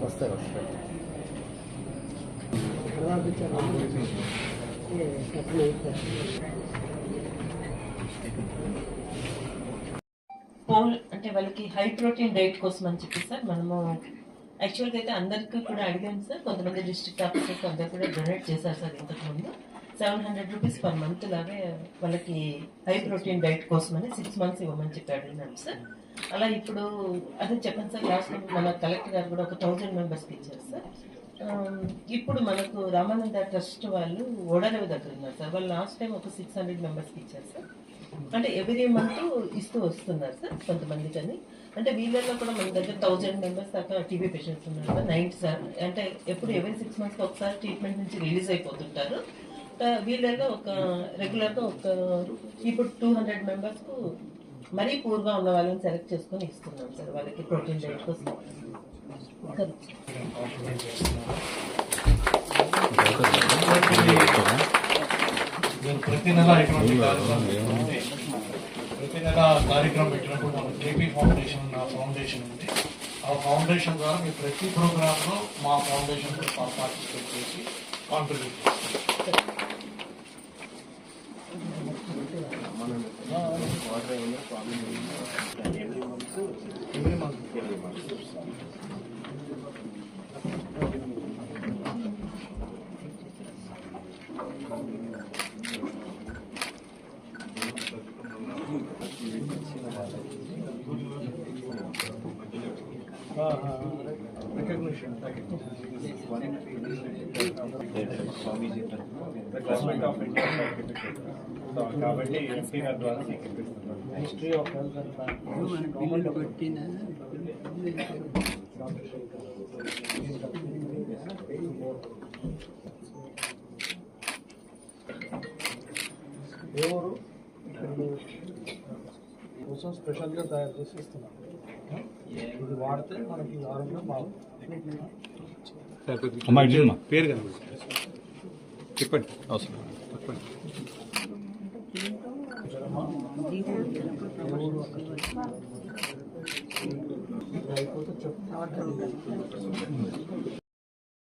వస్తారు అంటే వాళ్ళకి హై ప్రోటీన్ డైట్ కోసం అని చెప్పి సార్ మనము యాక్చువల్గా అయితే అందరికీ కూడా అడిగాము సార్. కొంతమంది డిస్ట్రిక్ట్ ఆఫీసర్స్ అందరు కూడా డొనేట్ చేశారు సార్. ఇంతకుముందు 700 రూపీస్ పర్ మంత్ లాగే వాళ్ళకి హై ప్రోటీన్ డైట్ కోసం అని 6 months ఇవ్వమని చెప్పి అడిగినాం సార్. అలా ఇప్పుడు అదే చెప్పండి సార్, లాస్ట్ మన కలెక్టర్ గారు కూడా ఒక 1000 మెంబర్స్కి ఇచ్చారు సార్. ఇప్పుడు మనకు రామానంద ట్రస్ట్ వాళ్ళు ఓడరేవు దగ్గర ఉన్నారు సార్. వాళ్ళు లాస్ట్ టైం ఒక 600 మెంబర్స్కి ఇచ్చారు సార్. అంటే ఎవ్రీ మంత్ ఇస్తూ వస్తున్నారు సార్ కొంతమందికి అని. అంటే వీళ్ళల్లో కూడా మన దగ్గర 1000 మెంబర్స్ దాకా టీబీ పేషెంట్స్ ఉన్నారు సార్. 90 సార్ అంటే ఎప్పుడు ఎవరీ 6 months ఒకసారి ట్రీట్మెంట్ నుంచి రిలీజ్ అయిపోతుంటారు. వీళ్ళల్లో ఒక రెగ్యులర్గా ఒక ఇప్పుడు 200 మెంబర్స్కు మరీ పూర్గా ఉన్న వాళ్ళని సెలెక్ట్ చేసుకొని ఇస్తున్నాం సార్ వాళ్ళకి ప్రోటీన్ డైట్ కోసం. ప్రతి నెల కార్యక్రమం పెట్టినప్పుడు మన కేపీ ఫౌండేషన్ ఫౌండేషన్ ఉంది. ఆ ఫౌండేషన్ ద్వారా మీరు ప్రతి ప్రోగ్రాంలో మా ఫౌండేషన్ పార్టిసిపేట్ చేసి కాంట్రిబ్యూట్ చేస్తారు. గవర్నమెంట్ ఆఫ్ ఇండియా కాబట్టి ఎంపీ గారి ద్వారా మినిస్ట్రీ ఆఫ్ హెల్త్ ఎవరు కోసం స్పెషల్గా తయారు చేసి ఇస్తున్నాం. ఇది వాడితే మనకి ఆరోగ్యం బాగుంటుంది. పేరు కనుక చెప్పండి. అవసరం చెప్పండి. అయిపోతే చెప్పు.